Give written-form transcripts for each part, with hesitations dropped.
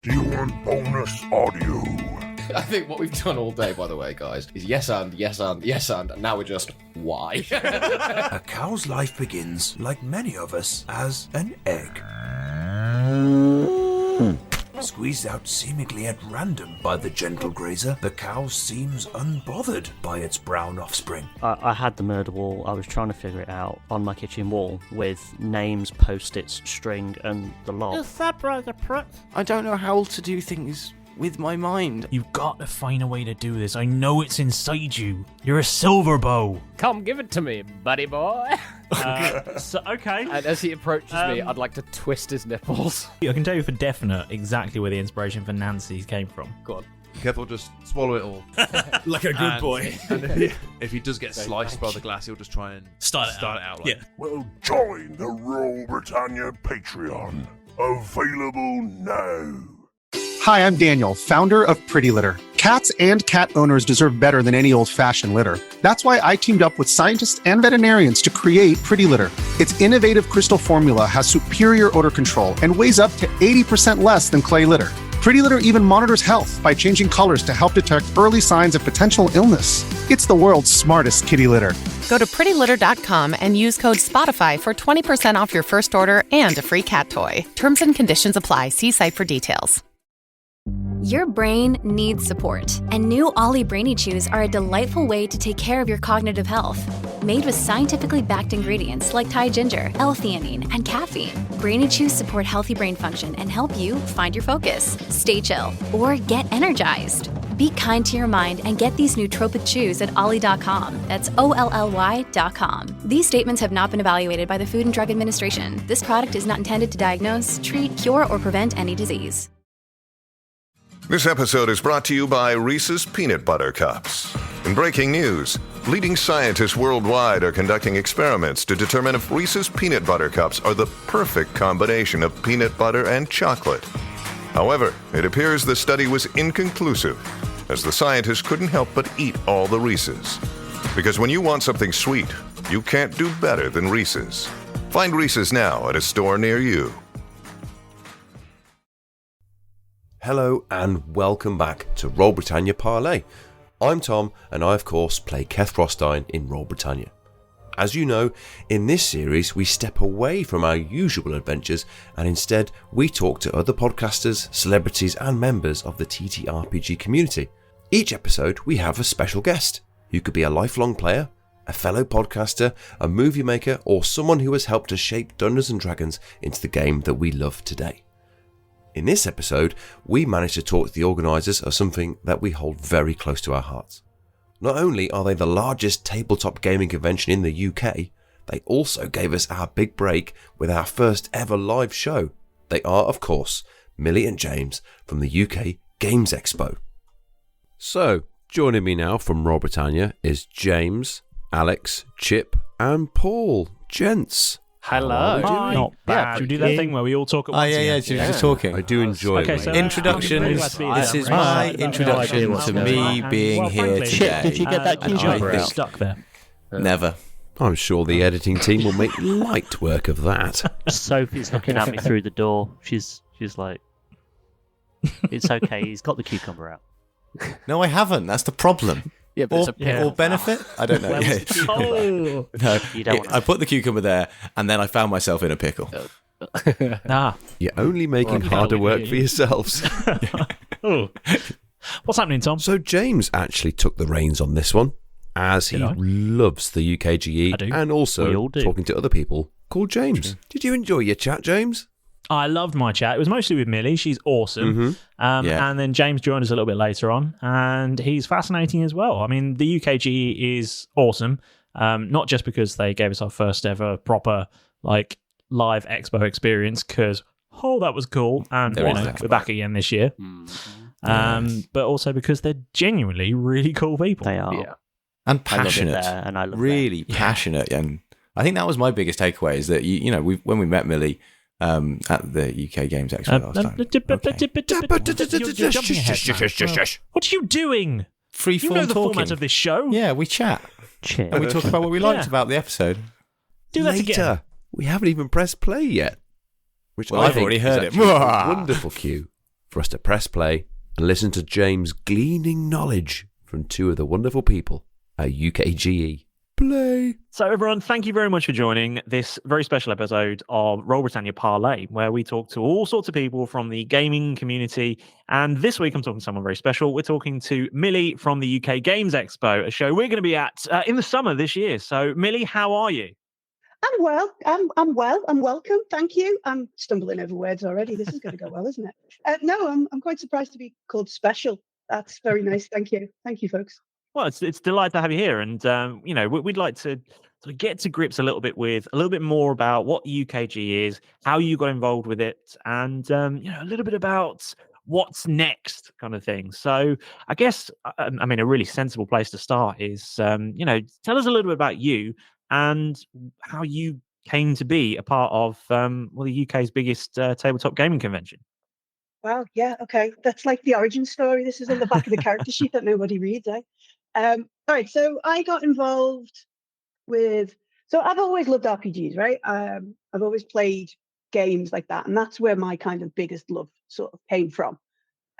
Do you want bonus audio? I think what we've done all day, by the way, guys, is yes and, and now we're just, why? A cow's life begins, like many of us, as an egg. Squeezed out seemingly at random by the gentle grazer, the cow seems unbothered by its brown offspring. I had the murder wall. I was trying to figure it out on my kitchen wall with names, post-its, string, and the lot. Is that brother prick? I don't know how to do things with my mind. You've got to find a way to do this. I know it's inside you. You're a silver bow. Come give it to me, buddy boy. Okay. And as he approaches me, I'd like to twist his nipples. I can tell you for definite exactly where the inspiration for Nancy came from. Go on. Careful, just swallow it all. Like a good boy. And if he does get sliced by the glass, he'll just try and start it out. Like, Well, join the Royal Britannia Patreon. Available now. Hi, I'm Daniel, founder of Pretty Litter. Cats and cat owners deserve better than any old-fashioned litter. That's why I teamed up with scientists and veterinarians to create Pretty Litter. Its innovative crystal formula has superior odor control and weighs up to 80% less than clay litter. Pretty Litter even monitors health by changing colors to help detect early signs of potential illness. It's the world's smartest kitty litter. Go to prettylitter.com and use code SPOTIFY for 20% off your first order and a free cat toy. Terms and conditions apply. See site for details. Your brain needs support, and new Ollie Brainy Chews are a delightful way to take care of your cognitive health. Made with scientifically backed ingredients like Thai ginger, L-theanine, and caffeine, Brainy Chews support healthy brain function and help you find your focus, stay chill, or get energized. Be kind to your mind and get these nootropic chews at ollie.com. That's OLLY.com. These statements have not been evaluated by the Food and Drug Administration. This product is not intended to diagnose, treat, cure, or prevent any disease. This episode is brought to you by Reese's Peanut Butter Cups. In breaking news, leading scientists worldwide are conducting experiments to determine if Reese's Peanut Butter Cups are the perfect combination of peanut butter and chocolate. However, it appears the study was inconclusive, as the scientists couldn't help but eat all the Reese's. Because when you want something sweet, you can't do better than Reese's. Find Reese's now at a store near you. Hello and welcome back to Royal Britannia Parley. I'm Tom and I of course play Keth Frostein in Royal Britannia. As you know, in this series we step away from our usual adventures and instead we talk to other podcasters, celebrities and members of the TTRPG community. Each episode we have a special guest who could be a lifelong player, a fellow podcaster, a movie maker or someone who has helped to shape Dungeons & Dragons into the game that we love today. In this episode, we managed to talk to the organisers of something that we hold very close to our hearts. Not only are they the largest tabletop gaming convention in the UK, they also gave us our big break with our first ever live show. They are, of course, Millie and James from the UK Games Expo. So, joining me now from Royal Britannia is James, Alex, Chip and Paul. Gents. Hello. Hi. Not bad. Should we do that thing where we all talk at once? Just talking. I do enjoy it. So Introductions. This is my introduction to me being here today. Chip, did you get that cucumber out? Stuck there. Never. I'm sure the editing team will make light work of that. Sophie's looking at me through the door. She's like, it's okay, he's got the cucumber out. No, I haven't. That's the problem. Yeah, but or benefit? I don't know. Oh. No, You don't want I put the cucumber there, and then I found myself in a pickle. You're only making harder work for yourselves. Oh. What's happening, Tom? So James actually took the reins on this one, as he loves the UKGE I do. and We also all do. talking to other people called James. Did you enjoy your chat, James? I loved my chat. It was mostly with Millie. She's awesome. And then James joined us a little bit later on, and he's fascinating as well. I mean, the UKGE is awesome, not just because they gave us our first ever proper live expo experience, because that was cool, and we're back again this year. But also because they're genuinely really cool people. They are. Yeah. And passionate. I love it there, and I love really passionate. And I think that was my biggest takeaway, is that, when we met Millie at the UK Games Expo last time. You're jumping ahead, what are you doing? Free You form know the talking. format of this show. Yeah, we chat. Chip. And we talk about what we liked about the episode. Do that Later. again. We haven't even pressed play yet. Which Well, I I've think already is heard it. actually a wonderful cue for us to press play and listen to James gleaning knowledge from two of the wonderful people at UKGE. Play. So, everyone, thank you very much for joining this very special episode of Roll Britannia Parley, where we talk to all sorts of people from the gaming community. And this week, I'm talking to someone very special. We're talking to Millie from the UK Games Expo, a show we're going to be at in the summer this year. So, Millie, how are you? I'm well. I'm well. I'm welcome. Thank you. I'm stumbling over words already. This is going to go well, isn't it? No, I'm quite surprised to be called special. That's very nice. Thank you. Thank you, folks. Well, it's delight to have you here, and we'd like to sort of get to grips a little bit more about what the UKG is, how you got involved with it, and a little bit about what's next, kind of thing. So, I guess a really sensible place to start is tell us a little bit about you and how you came to be a part of the UK's biggest tabletop gaming convention. Well, yeah, okay. That's like the origin story. This is on the back of the character sheet that nobody reads, eh? All right, so I got involved with... So I've always loved RPGs, right? I've always played games like that, and that's where my kind of biggest love sort of came from.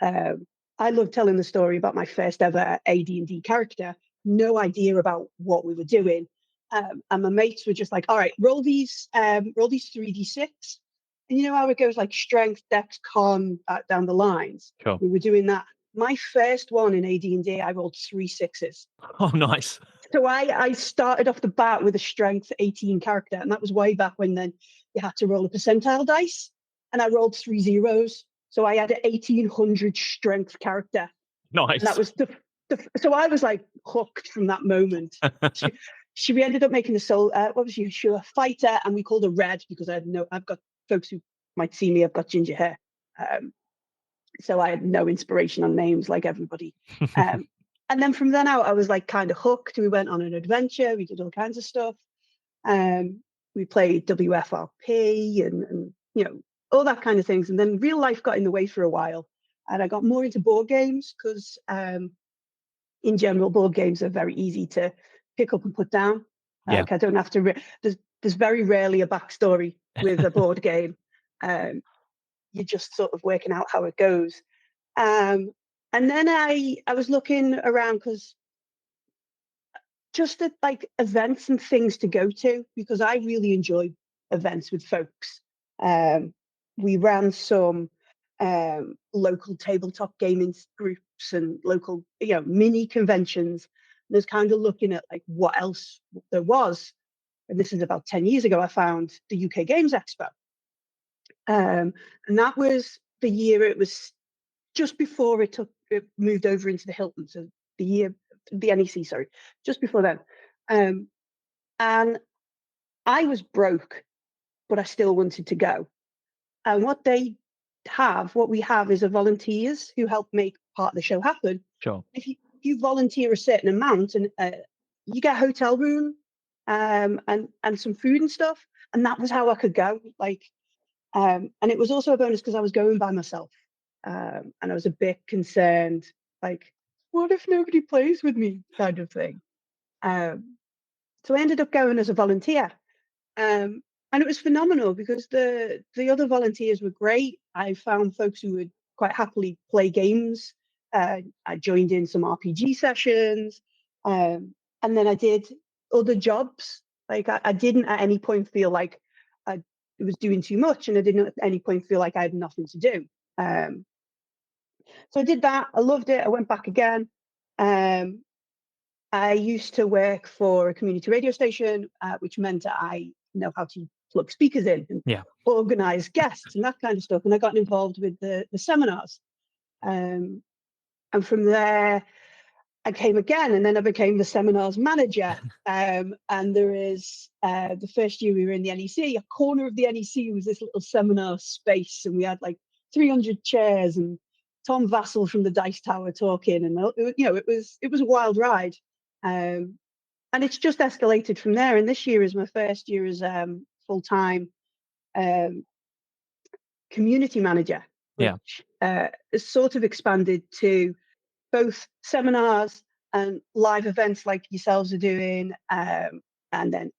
I love telling the story about my first ever AD&D character, no idea about what we were doing. And my mates were just like, all right, roll these 3d6. And you know how it goes like strength, dex, con down the lines? Sure. We were doing that. My first one in AD&D, I rolled 3 6s. Oh, nice. So I started off the bat with a strength 18 character. And that was way back when then you had to roll a percentile dice. And I rolled 3 zeros. So I had an 1800 strength character. Nice. And that was so I was like hooked from that moment. We ended up making a what was she a fighter, and we called her Red because I've got folks who might see me, I've got ginger hair, so I had no inspiration on names like everybody. And then from then out I was like kind of hooked. We went on an adventure, we did all kinds of stuff, we played WFRP and all that kind of things, and then real life got in the way for a while, and I got more into board games because in general board games are very easy to pick up and put down. Like I don't have to. There's very rarely a backstory with a board game. You're just sort of working out how it goes. And then I was looking around because just at like events and things to go to, because I really enjoy events with folks. We ran some local tabletop gaming groups and local mini conventions. And I was kind of looking at like what else there was. And this is about 10 years ago, I found the UK Games Expo. And that was the year, it was just before it moved over into the Hilton. So the NEC, sorry, just before then. And I was broke, but I still wanted to go. And what we have is a volunteers who help make part of the show happen. Sure. If you volunteer a certain amount, and you get a hotel room and some food and stuff, and that was how I could go. And it was also a bonus because I was going by myself, and I was a bit concerned, like, what if nobody plays with me, kind of thing. So I ended up going as a volunteer, and it was phenomenal because the other volunteers were great. I found folks who would quite happily play games. I joined in some RPG sessions, and then I did other jobs. Like I didn't at any point feel like I was doing too much, and I didn't at any point feel like I had nothing to do. So I did that. I loved it. I went back again. I used to work for a community radio station, which meant that I know how to plug speakers in and organize guests and that kind of stuff. And I got involved with the seminars. And from there, I came again, and then I became the seminars manager. And there is the first year we were in the NEC, a corner of the NEC was this little seminar space, and we had like 300 chairs and Tom Vassell from the Dice Tower talking, and it was a wild ride. And it's just escalated from there. And this year is my first year as full-time community manager, which is sort of expanded to both seminars and live events like yourselves are doing, and then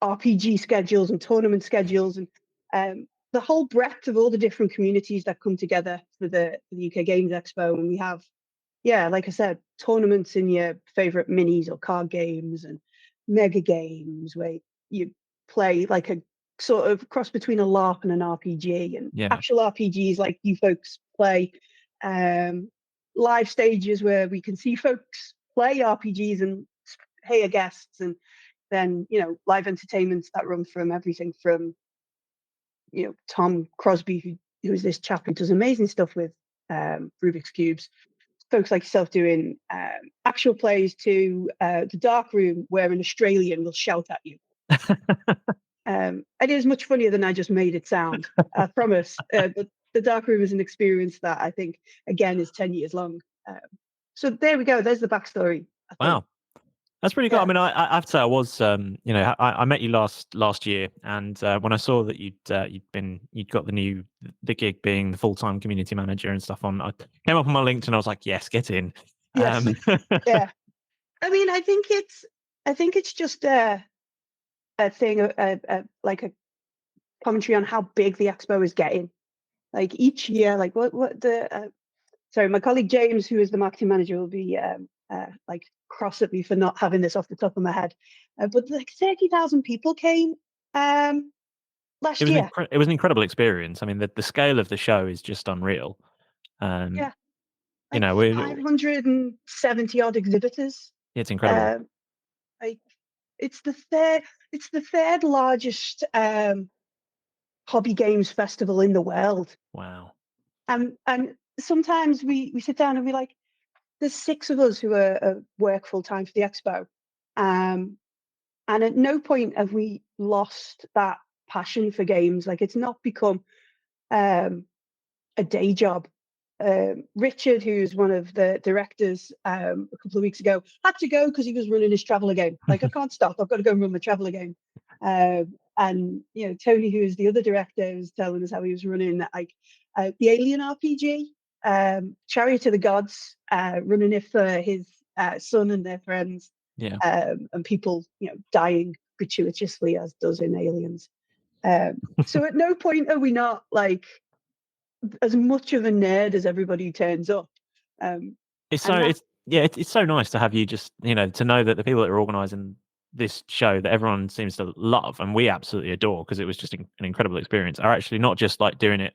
RPG schedules and tournament schedules. And the whole breadth of all the different communities that come together for the UK Games Expo, and we have, like I said, tournaments in your favorite minis or card games and mega games where you play like a sort of cross between a LARP and an RPG, and actual RPGs like you folks play, live stages where we can see folks play RPGs and hire guests, and then live entertainments that run from everything from Tom Crosby, who is this chap who does amazing stuff with Rubik's Cubes, folks like yourself doing actual plays, to the dark room where an Australian will shout at you. It is much funnier than I just made it sound, I promise. But the dark room is an experience that I think, again, is 10 years long. So there we go. There's the backstory. Wow. That's pretty cool. I mean, I have to say, I was, I met you last year, and when I saw that you'd got the gig being the full-time community manager and stuff on, I came up on my LinkedIn. I was like, yes, get in. Yes. Yeah. I mean, I think it's just a thing, like a commentary on how big the expo is getting. Like each year, like my colleague James, who is the marketing manager, will be like cross at me for not having this off the top of my head, but like 30,000 people came last year. It was an incredible experience. I mean, the scale of the show is just unreal. Like 570 odd exhibitors. It's incredible. Like it's the third largest hobby games festival in the world. Wow. And sometimes we sit down and we're like, there's 6 of us who work full time for the expo, and at no point have we lost that passion for games. Like, it's not become a day job. Richard, who's one of the directors, a couple of weeks ago had to go because he was running his Traveller game. Like, I can't stop. I've got to go and run my Traveller game. And Tony, who is the other director, was telling us how he was running the Alien RPG. Chariot of the Gods, running it for his son and their friends, and people dying gratuitously, as does in Aliens. So at no point are we not like as much of a nerd as everybody who turns up. It's so nice to have you, just to know that the people that are organising this show that everyone seems to love and we absolutely adore, because it was just an incredible experience, are actually not just like doing it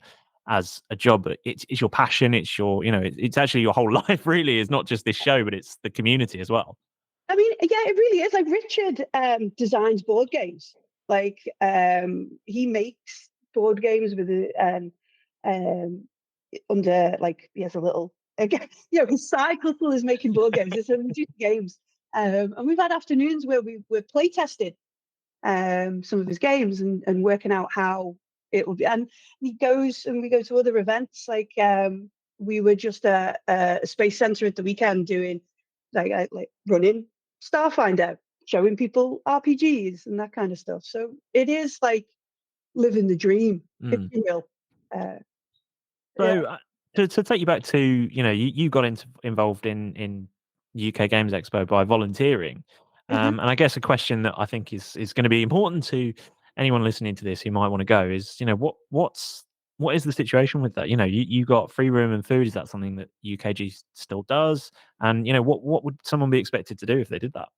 as a job, but it's your passion. It's your it's actually your whole life. Really, is not just this show, but it's the community as well. I mean, yeah, it really is. Like, Richard designs board games. Like, he makes board games with under, like, he has a little, again, his side hustle is making board games. It's games, and we've had afternoons where we're play tested some of his games and working out how it will be. And we go to other events. Like, we were just at a space center at the weekend doing like running Starfinder, showing people RPGs and that kind of stuff. So it is like living the dream, if you will. To take you back to, you got involved in UK Games Expo by volunteering. And I guess a question that I think is going to be important to anyone listening to this who might want to go is, what is the situation with that? You got free room and food. Is that something that UKG still does? And what would someone be expected to do if they did that?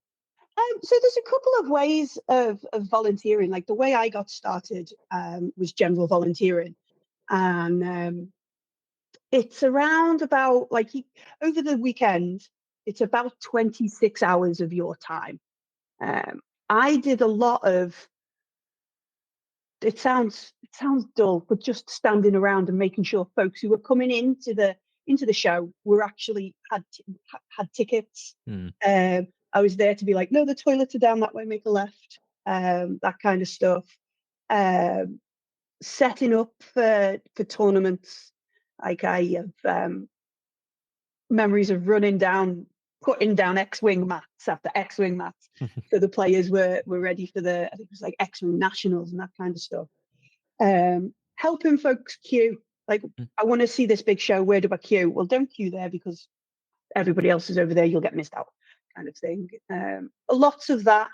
So there's a couple of ways of volunteering. Like, the way I got started was general volunteering, and it's around about over the weekend. It's about 26 hours of your time. I did a lot of. It sounds dull, but just standing around and making sure folks who were coming into the show were actually had tickets. I was there to be like, no, the toilets are down that way, make a left, that kind of stuff. Setting up for tournaments. Like, I have memories of putting down X-Wing mats after X-Wing mats. So the players were ready for I think it was like X-Wing Nationals and that kind of stuff. Helping folks queue. Like, I want to see this big show. Where do I queue? Well, don't queue there because everybody else is over there. You'll get missed out, kind of thing. Lots of that.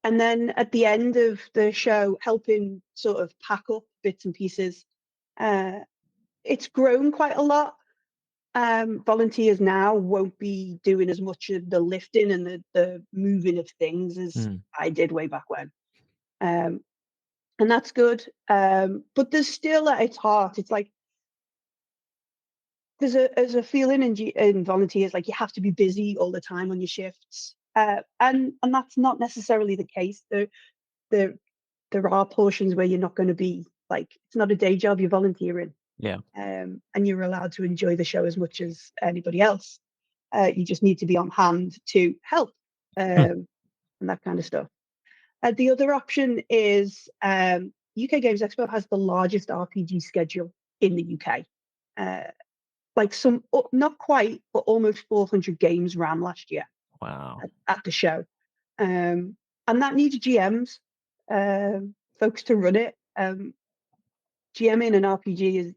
And then at the end of the show, helping sort of pack up bits and pieces. It's grown quite a lot. Volunteers now won't be doing as much of the lifting and the moving of things as I did way back when. And that's good. But there's still at its heart, it's like there's a feeling in volunteers like you have to be busy all the time on your shifts. And that's not necessarily the case. There are portions where you're not going to be like, it's not a day job, you're volunteering. Yeah. And you're allowed to enjoy the show as much as anybody else. You just need to be on hand to help and that kind of stuff. The other option is UK Games Expo has the largest RPG schedule in the UK. Like not quite, but almost 400 games ran last year. Wow. At the show. And that needs GMs, folks to run it. GMing an RPG is,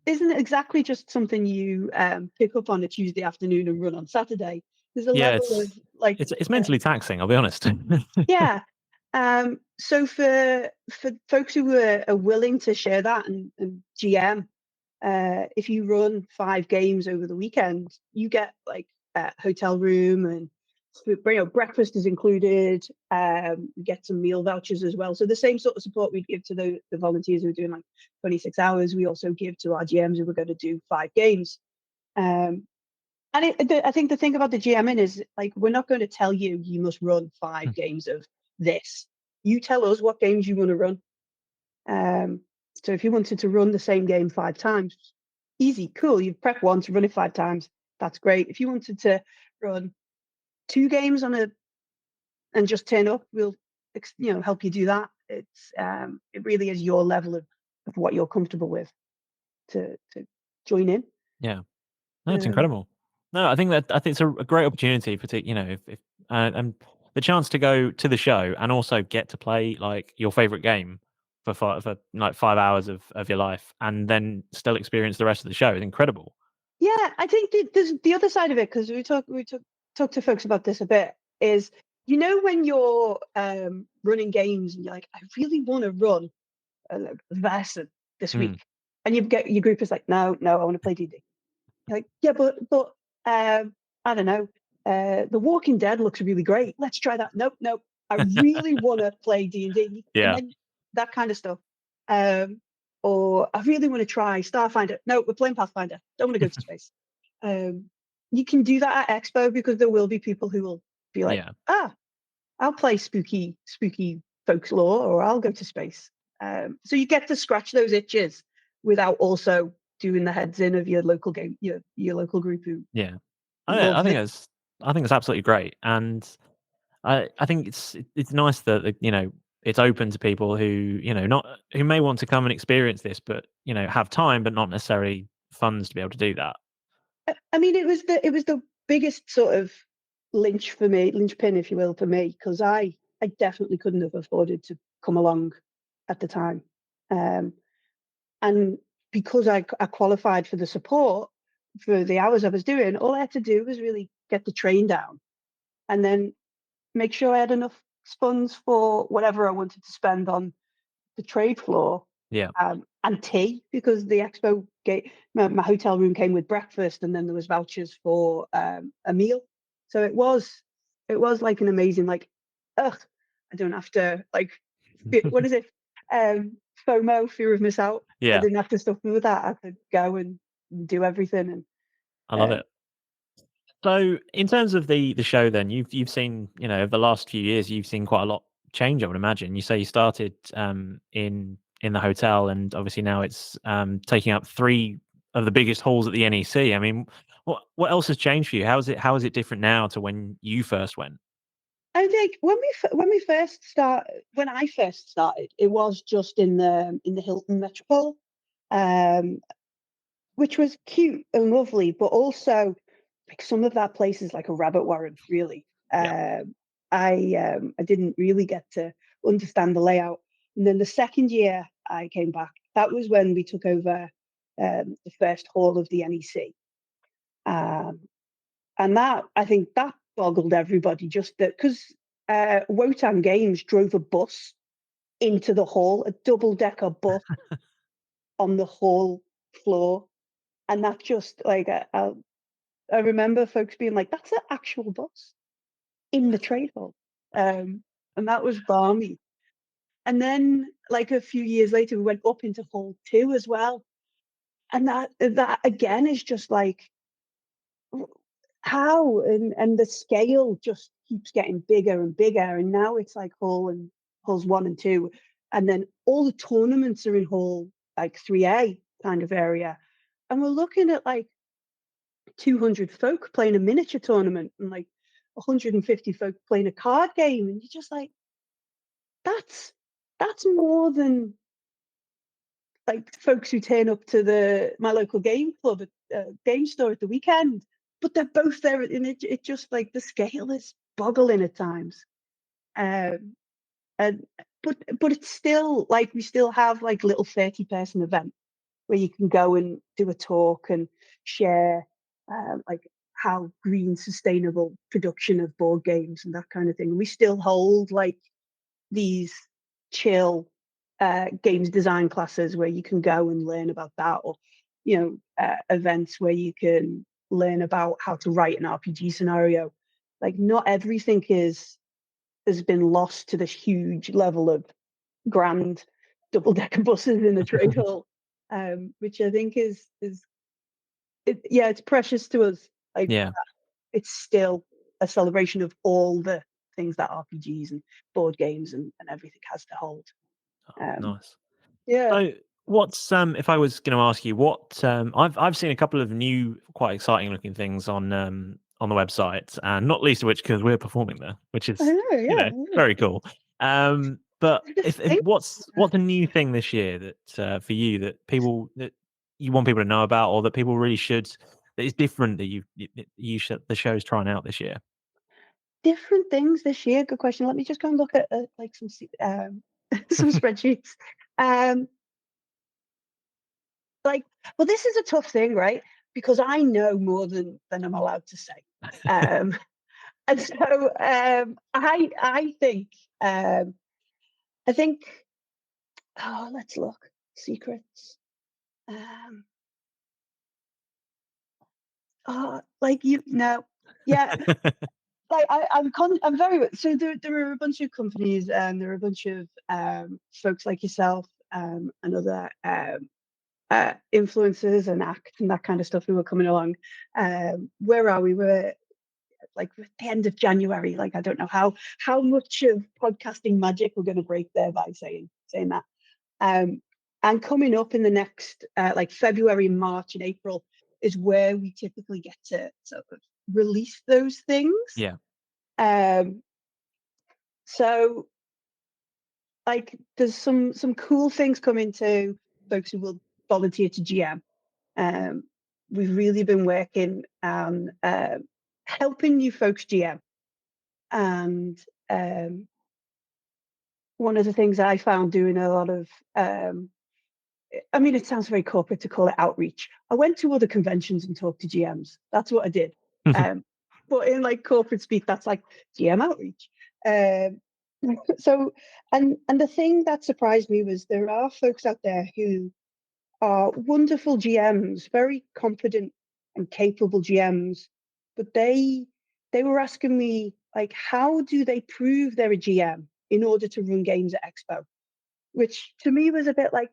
isn't exactly just something you pick up on a Tuesday afternoon and run on Saturday. There's a level of like it's mentally taxing. I'll be honest. Yeah. So for folks who are willing to share that and GM, if you run 5 games over the weekend, you get like a hotel room and breakfast is included. You get some meal vouchers as well. So the same sort of support we'd give to the volunteers who are doing like 26 hours, we also give to our GMs who are going to do 5 games. And I think the thing about the GMing is like, we're not going to tell you must run 5 games of this. You tell us what games you want to run. So if you wanted to run the same game 5 times, easy, cool. You've prepped once, run it 5 times. That's great. If you wanted to run 2 games and just turn up, we'll help you do that. It's it really is your level of what you're comfortable with to join in. Yeah, no, it's incredible. No, I think it's a great opportunity for if and the chance to go to the show and also get to play like your favorite game for like 5 hours of your life and then still experience the rest of the show is incredible. Yeah, I think there's the other side of it, because we talk to folks about this a bit, is when you're running games and you're like, I really want to run Versa this week, and you get your group is like, no, I want to play D&D. You're like, yeah, but I don't know, The Walking Dead looks really great. Let's try that. Nope. I really want to play D&D. Yeah, and then that kind of stuff. Or I really want to try Starfinder. No, we're playing Pathfinder. Don't want to go to space. You can do that at Expo because there will be people who will be like, I'll play spooky folklore, or I'll go to space. So you get to scratch those itches without also doing the heads in of your local game, your local group who. Yeah, I think it's absolutely great, and I think it's nice that it's open to people who who may want to come and experience this, but have time, but not necessarily funds to be able to do that. I mean, it was the biggest sort of linchpin, if you will, for me, because I definitely couldn't have afforded to come along at the time, and because I qualified for the support for the hours I was doing, all I had to do was really get the train down, and then make sure I had enough funds for whatever I wanted to spend on the trade floor. Yeah. And tea, because the Expo my hotel room came with breakfast, and then there was vouchers for a meal. So it was like an amazing, like, I don't have to, like, what is it? FOMO, fear of miss out. Yeah. I didn't have to suffer with that. I could go and do everything. And I love it. So in terms of the show, then you've seen, over the last few years, you've seen quite a lot change, I would imagine. You say you started in the hotel, and obviously now it's taking up 3 of the biggest halls at the NEC. I mean, what else has changed for you? How is it different now to when you first went? I think when I first started, it was just in the Hilton Metropole, which was cute and lovely, but also like some of that place is like a rabbit warren, really. I didn't really get to understand the layout. And then the second year I came back, that was when we took over the first hall of the NEC. And that, I think that boggled everybody. Just that because Wotan Games drove a bus into the hall, a double-decker bus on the hall floor, and that just like I remember folks being like, "That's an actual bus in the trade hall," and that was balmy. And then, like a few years later, we went up into Hall 2 as well, and that again is just like how and the scale just keeps getting bigger and bigger, and now it's like halls 1 and 2, and then all the tournaments are in Hall like 3A kind of area, and we're looking at like 200 folk playing a miniature tournament and like 150 folk playing a card game, and you're just like, that's more than like folks who turn up to my local game club at game store at the weekend, but they're both there, and it just like the scale is boggling at times. And but it's still like we still have like little 30-person event where you can go and do a talk and share like how green sustainable production of board games and that kind of thing. We still hold like these chill games design classes where you can go and learn about that, or events where you can learn about how to write an RPG scenario. Like not everything has been lost to this huge level of grand double-decker buses in the trade hall, which I think is it's precious to us. Like it's still a celebration of all the things that RPGs and board games and everything has to hold. Nice. Yeah. So what's if I was going to ask you what I've seen a couple of new quite exciting looking things on the website, and not least of which because we're performing there, which is very cool. But if what's a new thing this year that for you that you want people to know about, or that people really should, that is different that the show's trying out this year? Different things this year. Good question. Let me just go and look at like some some spreadsheets. Well, this is a tough thing, right? Because I know more than I'm allowed to say. And so I think let's look. Secrets. Yeah. Like I'm very so there are a bunch of companies and there are a bunch of folks like yourself and other influencers and act and that kind of stuff who are coming along. Where are we? We're like at the end of January. Like I don't know how much of podcasting magic we're going to break there by saying that. And coming up in the next like February, March, and April is where we typically get to sort of release those things. Yeah. So like there's some cool things coming to folks who will volunteer to GM. We've really been working on helping you folks GM. And one of the things I found doing a lot of I mean, it sounds very corporate to call it outreach. I went to other conventions and talked to GMs. That's what I did. But in like corporate speak, that's like GM outreach. So, and the thing that surprised me was there are folks out there who are wonderful GMs, very confident and capable GMs, but they were asking me like, how do they prove they're a GM in order to run games at Expo? Which to me was a bit like,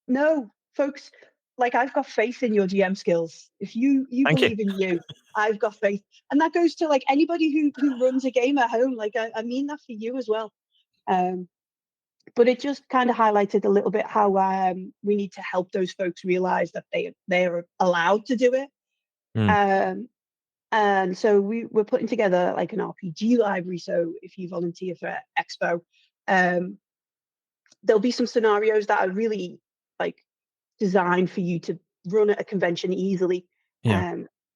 no, folks, like I've got faith in your GM skills. If you believe in you, I've got faith. And that goes to like anybody who runs a game at home. Like I mean that for you as well. But it just kind of highlighted a little bit how we need to help those folks realize that they're allowed to do it. And so we're putting together like an RPG library. So if you volunteer for Expo, there'll be some scenarios that are really like designed for you to run at a convention easily,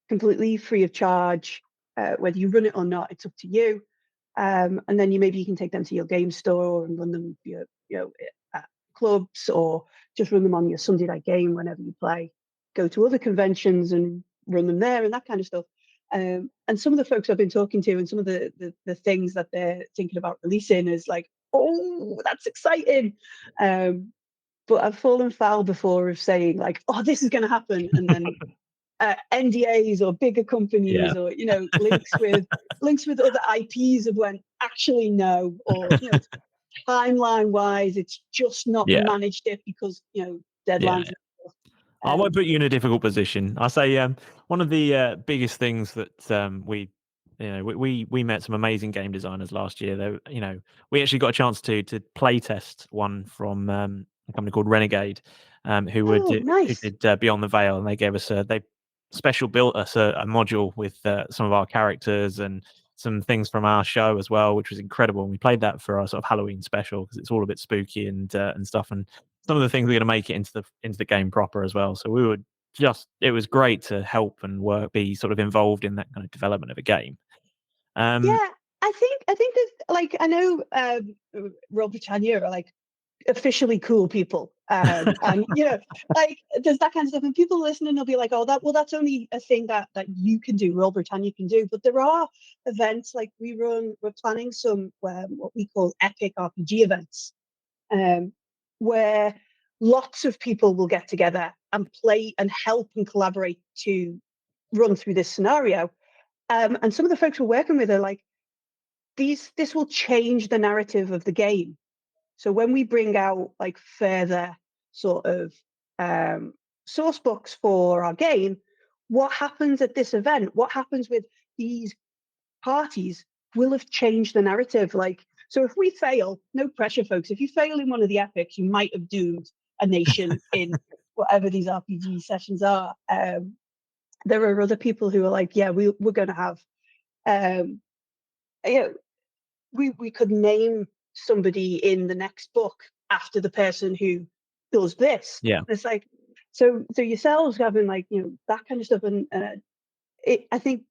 completely free of charge. Whether you run it or not, it's up to you. And then maybe you can take them to your game store and run them at clubs, or just run them on your Sunday night game whenever you play. Go to other conventions and run them there and that kind of stuff. And some of the folks I've been talking to and some of the things that they're thinking about releasing is like, oh, that's exciting. But I've fallen foul before of saying like, oh, this is going to happen. And then NDAs or bigger companies or, links with other IPs have went, actually, no. Or, timeline wise, it's just not managed it because, deadlines. I won't put you in a difficult position. I say one of the biggest things that we met some amazing game designers last year. Though, we actually got a chance to play test one from a company called Renegade, who did Beyond the Veil, and they gave us they special built us a module with some of our characters and some things from our show as well, which was incredible. And we played that for our sort of Halloween special because it's all a bit spooky and stuff. And some of the things we're going to make it into the game proper as well. So it was great to help and be sort of involved in that kind of development of a game. I think there's like, I know Royal Britannia are like officially cool people, and like there's that kind of stuff, and people listening will be like, oh, that's only a thing that you can do, Royal Britannia can do. But there are events like we're planning some what we call epic RPG events, where lots of people will get together and play and help and collaborate to run through this scenario. And some of the folks we're working with are like, this will change the narrative of the game. So when we bring out like further sort of source books for our game, what happens at this event? What happens with these parties will have changed the narrative. Like, so if we fail, no pressure, folks. If you fail in one of the epics, you might have doomed a nation in whatever these RPG sessions are. There are other people who are like, yeah, we're going to have, we could name somebody in the next book after the person who does this. Yeah. And it's like, so yourselves having like, that kind of stuff. And I think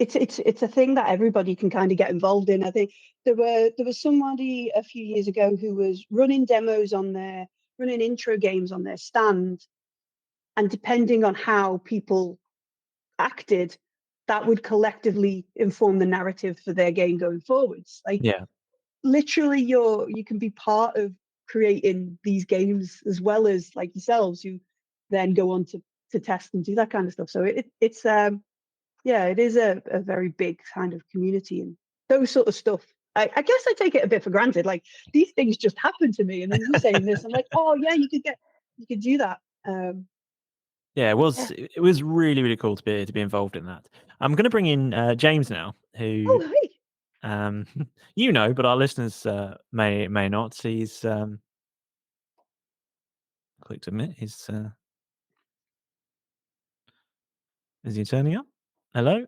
it's a thing that everybody can kind of get involved in. I think there was somebody a few years ago who was running intro games on their stand. And depending on how people acted, that would collectively inform the narrative for their game going forwards. Like, literally, you can be part of creating these games as well as like yourselves, who then go on to test and do that kind of stuff. So it is a very big kind of community, and those sort of stuff. I guess I take it a bit for granted. Like, these things just happen to me, and then you saying this, I'm like, oh yeah, you could do that. It was really, really cool to be involved in that. I'm going to bring in James now, who but our listeners may not. He's click to admit is he turning up? Hello?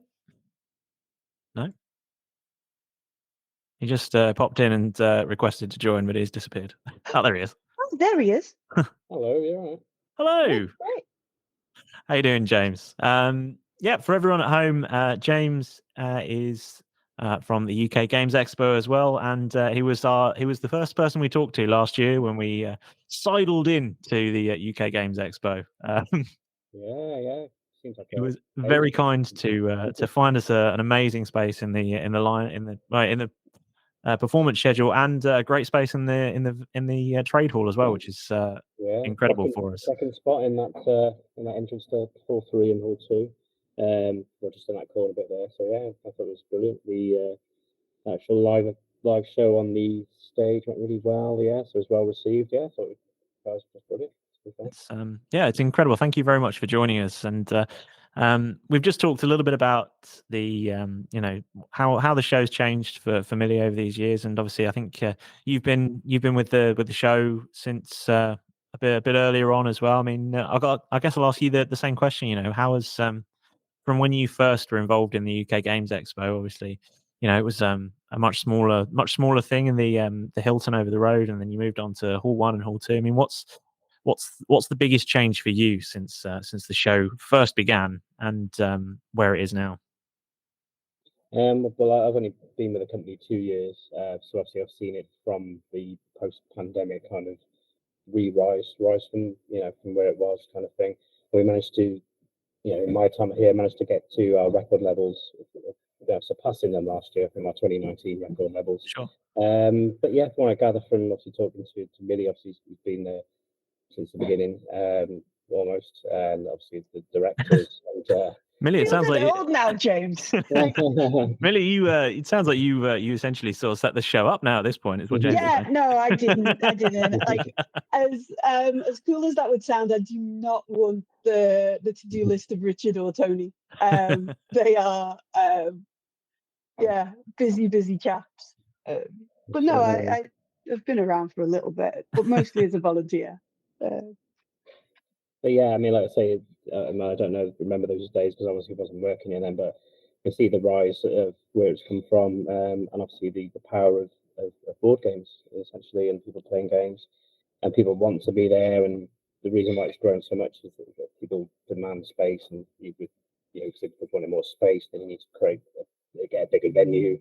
No. He just popped in and requested to join, but he's disappeared. Oh, there he is. Oh, there he is. Hello, you all right? Hello. Yeah, great. How you doing, James? For everyone at home, James is from the UK Games Expo as well, and he was the first person we talked to last year when we sidled in to the UK Games Expo. Yeah. Seems like he was very kind to find us an amazing space in the performance schedule, and a great space in the trade hall as well, which is incredible for us. Second spot in that entrance to Hall 3 and Hall 2. We're just in that corner bit there. So yeah, I thought it was brilliant. The actual live show on the stage went really well. Yeah, so it was well received. Yeah, I thought it was brilliant. It's incredible. Thank you very much for joining us. And we've just talked a little bit about the how the show's changed for Millie over these years, and obviously I think you've been with the show since a bit earlier on as well. I mean, I guess I'll ask you the same question. How has from when you first were involved in the UK Games Expo? Obviously, it was a much smaller thing in the Hilton over the road, and then you moved on to Hall 1 and Hall 2. I mean, what's the biggest change for you since the show first began and where it is now? Well, I've only been with the company 2 years, so obviously I've seen it from the post-pandemic kind of rise from where it was kind of thing. We managed to in my time here, I managed to get to our record levels, surpassing them last year from our 2019 record levels. Sure. But yeah, from what I gather from obviously talking to Millie, obviously he's been there since the beginning, almost, and obviously the directors. And, Millie, it sounds like old now, James. Millie, it sounds like you essentially sort of set the show up now at this point. Is what James is Yeah, saying. no, I didn't. Like, as cool as that would sound, I do not want the to-do list of Richard or Tony. They are, busy chaps. But no, I've been around for a little bit, but mostly as a volunteer. But yeah, I mean, like I say, I don't remember those days because obviously I wasn't working in them, but you see the rise of where it's come from, and obviously the power of board games essentially, and people playing games, and people want to be there, and the reason why it's grown so much is that people demand space, and if you wanted more space, then you need to get a bigger venue,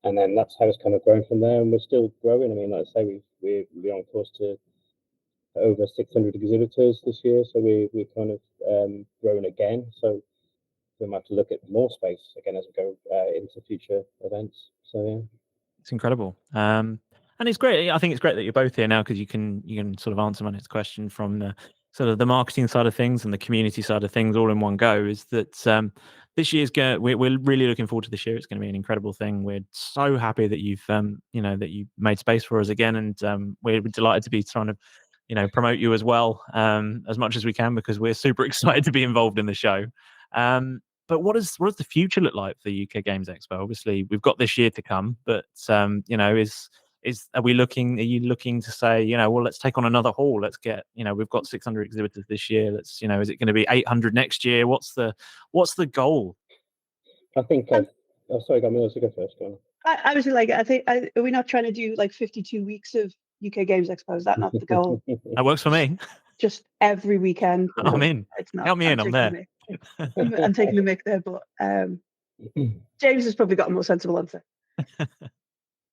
and then that's how it's kind of grown from there, and we're still growing. I mean, like I say, we're on course to over 600 exhibitors this year, so we're kind of growing again. So we might have to look at more space again as we go into future events. So yeah, it's incredible, and it's great. I think it's great that you're both here now because you can sort of answer my next question from the sort of the marketing side of things and the community side of things all in one go. Is that this year's we're really looking forward to this year. It's going to be an incredible thing. We're so happy that you've that you made space for us again, and we're delighted to be trying to promote you as well as much as we can because we're super excited to be involved in the show. But what does the future look like for the UK Games Expo? Obviously, we've got this year to come, but are you looking to say, well, let's take on another hall. Let's get, we've got 600 exhibitors this year. Let's, is it going to be 800 next year? What's the goal? I think. Sorry, go first. Go on. I was like, I think, are we not trying to do like 52 weeks of UK Games Expo? Is that not the goal? That works for me. Just every weekend. I'm in. It's not. Help me in. I'm there. I'm taking the mic there, but James has probably got a more sensible answer.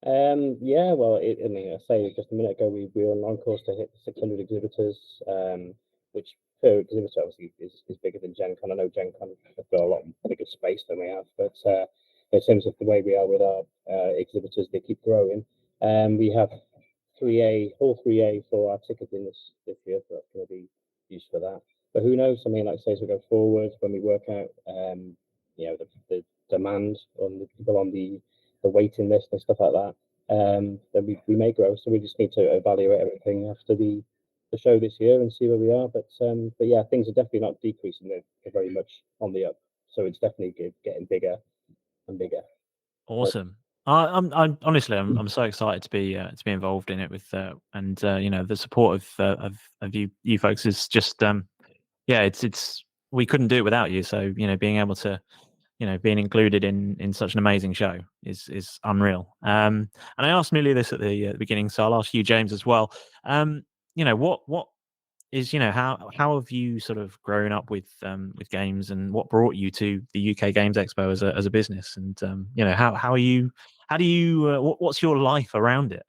Yeah, well, I mean, I say just a minute ago we were on course to hit 600 exhibitors, which per exhibitor obviously is bigger than Gen Con. I know Gen Con have got a lot bigger space than we have, but in terms of the way we are with our exhibitors, they keep growing. We have all 3A for our ticketing this year, so that's going to be used for that. But who knows? I mean, like I say, as we go forward, when we work out, the demand on the people on the waiting list and stuff like that, then we may grow. So we just need to evaluate everything after the show this year and see where we are. But yeah, things are definitely not decreasing; they're very much on the up. So it's definitely getting bigger and bigger. Awesome. I'm honestly, I'm so excited to be involved in it with and the support of you folks is just it's we couldn't do it without you. So being able to being included in such an amazing show is unreal. And I asked Millie this at the beginning, so I'll ask you, James, as well. What is how have you sort of grown up with games, and what brought you to the UK Games Expo as a business, and how do you what's your life around it?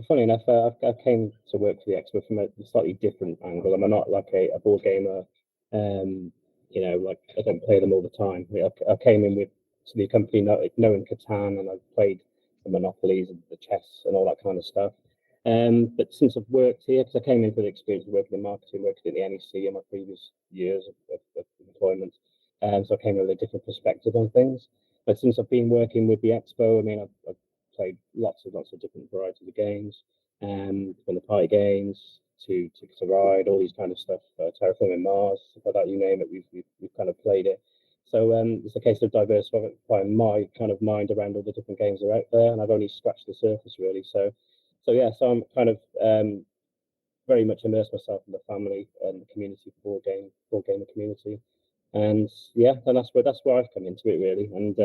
Funny enough, I came to work for the Expo from a slightly different angle. I'm not like a board gamer. Like I don't play them all the time. I came in to the company knowing Catan, and I've played the Monopolies and the chess and all that kind of stuff. But since I've worked here, because I came in for the experience of working in marketing, working at the NEC in my previous years of employment, so I came with a different perspective on things. But since I've been working with the Expo, I mean, I've played lots of different varieties of games, from the party games to Ride, all these kind of stuff, Terraforming Mars, stuff like that, you name it, we've kind of played it. So it's a case of diversifying my kind of mind around all the different games that are out there, and I've only scratched the surface really. So I'm kind of very much immersed myself in the family and the community, board gamer community, and yeah, and that's where I've come into it really. And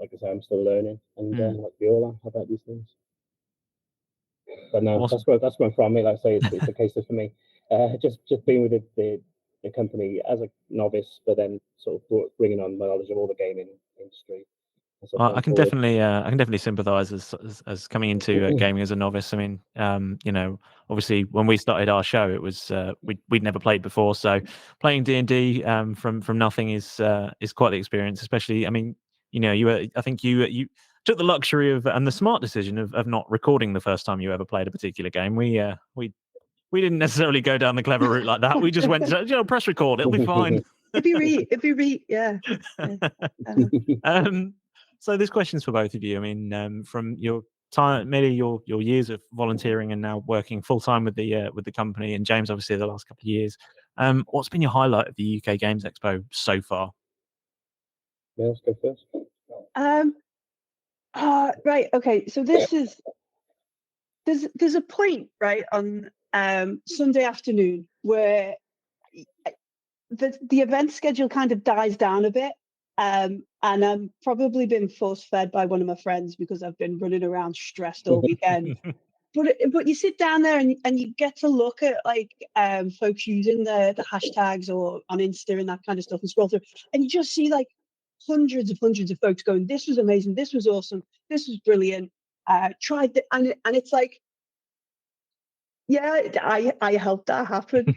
like I say, I'm still learning, and like we all are about these things. But no, awesome. that's where I'm from. Like I say, it's a case of for me, just being with the company as a novice, but then sort of bringing on my knowledge of all the gaming industry, Going I can forward. definitely sympathise as coming into gaming as a novice. I mean, obviously when we started our show, it was we'd never played before, so playing D&D from nothing is quite the experience. Especially, I mean, I think you took the luxury of and the smart decision of not recording the first time you ever played a particular game. We didn't necessarily go down the clever route like that. We just went, press record, it'll be fine. It'd be re, yeah. So this question's for both of you. I mean, from your time, Millie, your years of volunteering and now working full time with the company, and James, obviously the last couple of years. What's been your highlight of the UK Games Expo so far? Yeah, let's go first. Right. Okay. So there's a point right on Sunday afternoon where the event schedule kind of dies down a bit. And I'm probably been force fed by one of my friends because I've been running around stressed all weekend. But you sit down there and you get to look at like folks using the hashtags or on Insta and that kind of stuff and scroll through, and you just see like hundreds of folks going, "This was amazing, this was awesome, this was brilliant." Tried the, and it's like, yeah, I helped that happen.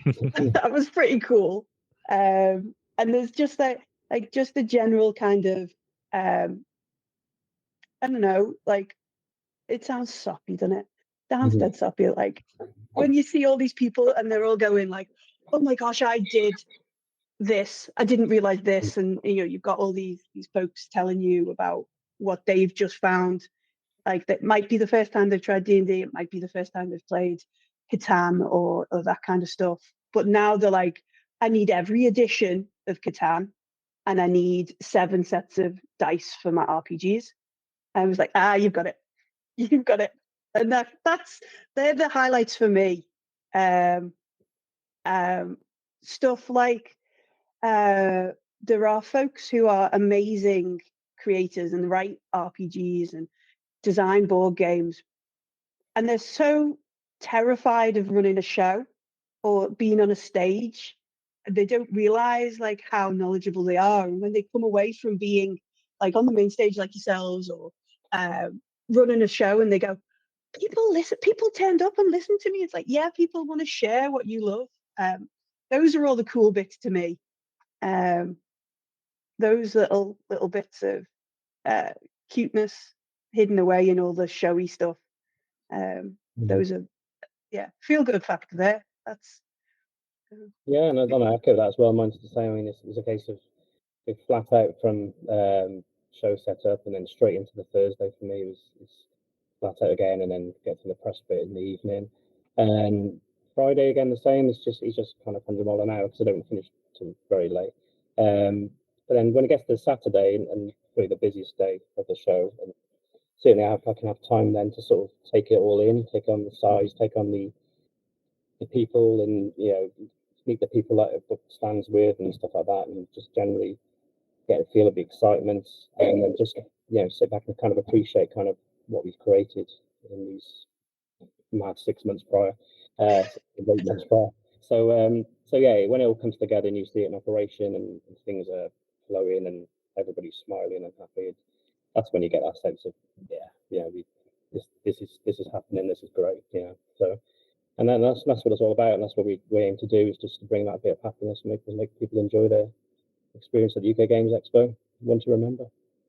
That was pretty cool. And there's just that, like, just the general kind of, I don't know, like, it sounds soppy, doesn't it? Sounds dead soppy. Like, when you see all these people and they're all going like, "Oh my gosh, I did this. I didn't realize this." And, you've got all these folks telling you about what they've just found. Like, that might be the first time they've tried D&D. It might be the first time they've played Catan or that kind of stuff. But now they're like, "I need every edition of Catan, and I need 7 sets of dice for my RPGs." And I was like, "You've got it. You've got it." And they're the highlights for me. Stuff like there are folks who are amazing creators and write RPGs and design board games, and they're so terrified of running a show or being on a stage. They don't realize like how knowledgeable they are, and when they come away from being like on the main stage like yourselves or running a show and they go, people turned up and listened to me. It's like, yeah, people want to share what you love. Those are all the cool bits to me. Those little bits of cuteness hidden away in all the showy stuff. Those are, feel good factor there. That's Yeah, and I echo that as well. Mine's the same. I mean, it was a case of being flat out from show setup and then straight into the Thursday for me. It's flat out again, and then get to the press bit in the evening. And Friday again the same. It's just kind of comes all an hour because I don't finish till very late. But then when it gets to Saturday and really the busiest day of the show, and certainly I can have time then to sort of take it all in, take on the size, take on the people, and meet the people that I've booked stands with and stuff like that, and just generally get a feel of the excitement, and then just sit back and kind of appreciate kind of what we've created in these mad 6 months prior, 8 months prior. So yeah, when it all comes together and you see it in operation and things are flowing and everybody's smiling and happy, that's when you get that sense of this is happening, this is great, So, and then that's what it's all about, and that's what we aim to do, is just to bring that bit of happiness and make people enjoy their experience at the UK Games Expo, one to remember.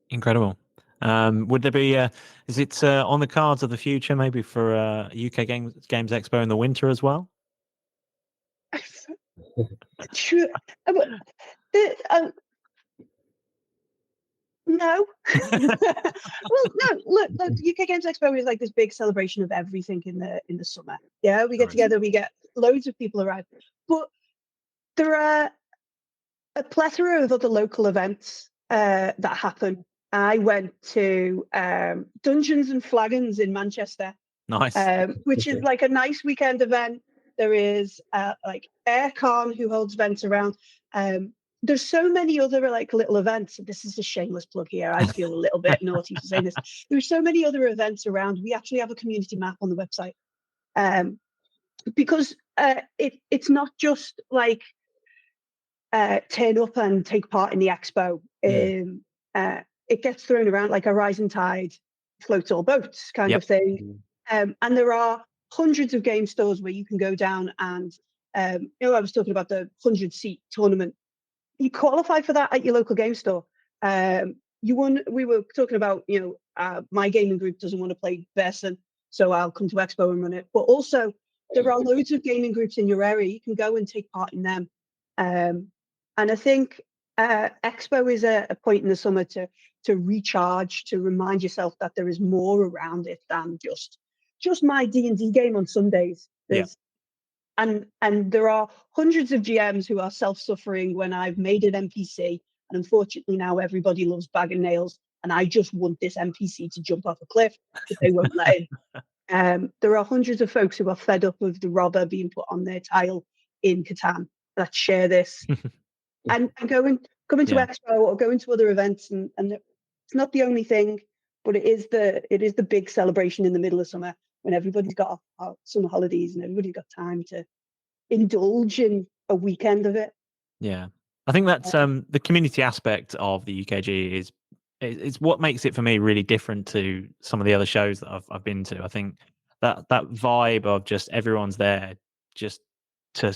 Incredible. Would there be is it on the cards of the future maybe for UK Games Expo in the winter as well? True. No. Well, no. Look, the UK Games Expo is like this big celebration of everything in the summer. Yeah, we get together, we get loads of people around, but there are a plethora of other local events that happen. I went to Dungeons and Flagons in Manchester. Nice. Which is like a nice weekend event. There is like Aircon, who holds events around. There's so many other like little events. This is a shameless plug here. I feel a little bit naughty for saying this. There's so many other events around. We actually have a community map on the website, because it's not just like turn up and take part in the expo. it gets thrown around like a rising tide floats all boats kind of thing. And there are hundreds of game stores where you can go down and, I was talking about the 100-seat tournament. You qualify for that at your local game store. We were talking about, my gaming group doesn't want to play Versen, so I'll come to Expo and run it. But also, there are loads of gaming groups in your area. You can go and take part in them. And I think Expo is a point in the summer to recharge, to remind yourself that there is more around it than just my D&D game on Sundays. And there are hundreds of GMs who are self-suffering when I've made an NPC, and unfortunately now everybody loves Bag and Nails, and I just want this NPC to jump off a cliff, but they won't let him. There are hundreds of folks who are fed up of the robber being put on their tile in Catan that share this, and coming to Expo or going to other events, and it's not the only thing, but it is the big celebration in the middle of summer when everybody's got summer holidays and everybody's got time to indulge in a weekend of it. Yeah, I think that's the community aspect of the UKG is what makes it for me really different to some of the other shows that I've been to. I think that vibe of just everyone's there just to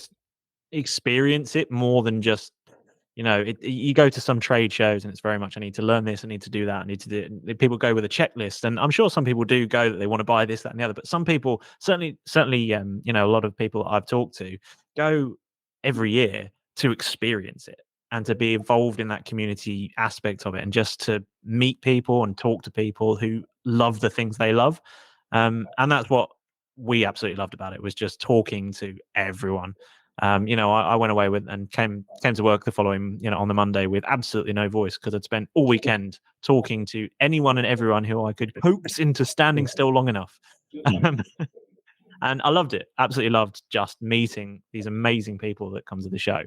experience it more than just, you go to some trade shows and it's very much, I need to learn this, I need to do that, I need to do it. People go with a checklist, and I'm sure some people do go that they want to buy this, that, and the other. But some people, certainly, a lot of people that I've talked to go every year to experience it and to be involved in that community aspect of it, and just to meet people and talk to people who love the things they love. And that's what we absolutely loved about it, was just talking to everyone. I went away with and came to work the following, on the Monday with absolutely no voice, because I'd spent all weekend talking to anyone and everyone who I could coax into standing still long enough. And I loved it. Absolutely loved just meeting these amazing people that come to the show.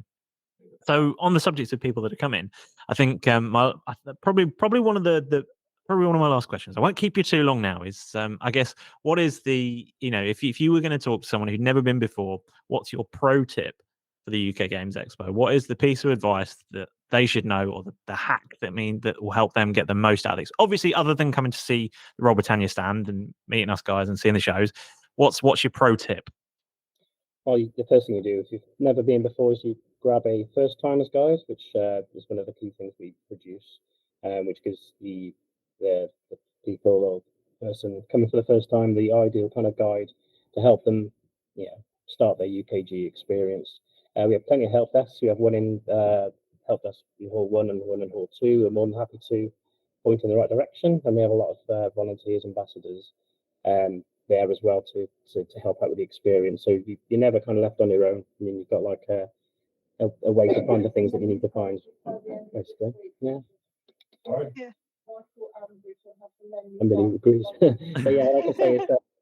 So on the subject of people that are coming, I think probably one of my last questions, I won't keep you too long now, is I guess, what is the, if you were going to talk to someone who'd never been before, what's your pro tip for the UK Games Expo? What is the piece of advice that they should know, or the hack that will help them get the most out of this? Obviously, other than coming to see the Royal Britannia stand and meeting us guys and seeing the shows, what's your pro tip? Well, the first thing you do, if you've never been before, is you grab a first timers guide, which is one of the key things we produce, which gives the people or person coming for the first time the ideal kind of guide to help them start their UKG experience. We have plenty of help desks. We have one in help desk in Hall 1 and one in Hall 2. We're more than happy to point in the right direction, and we have a lot of volunteers, ambassadors there as well to help out with the experience. So you're never kind of left on your own. I mean, you've got like a way to find the things that you need to find, basically. Yeah. And Millie agrees. But yeah, like I say,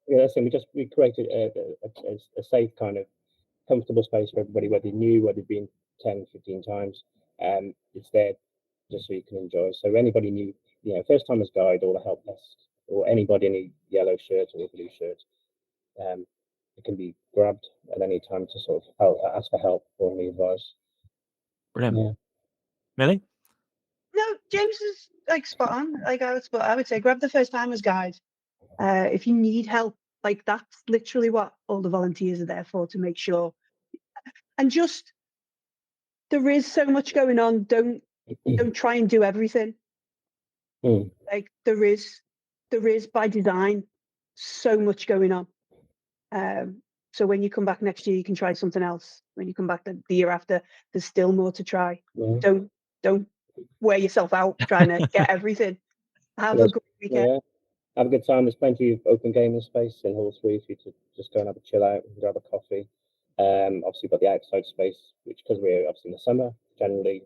it's we created a safe kind of comfortable space for everybody, whether you're new, whether you've been 10, 15 times. It's there just so you can enjoy. So anybody new, first timers guide or the help desk, or anybody in a yellow shirt or a blue shirt, it can be grabbed at any time to sort of ask for help or any advice. Brilliant. Yeah. Millie? No, James is spot on. I would say grab the first timers guide. If you need help, that's literally what all the volunteers are there for, to make sure. And just, there is so much going on. Don't try and do everything. There is by design so much going on. So when you come back next year, you can try something else. When you come back the year after, there's still more to try. Yeah. Don't wear yourself out trying to get everything. Have a good weekend. Yeah. Have a good time. There's plenty of open gaming space in Hall 3 for you to just go and have a chill out and grab a coffee. Obviously, got the outside space, which, because we're obviously in the summer, generally,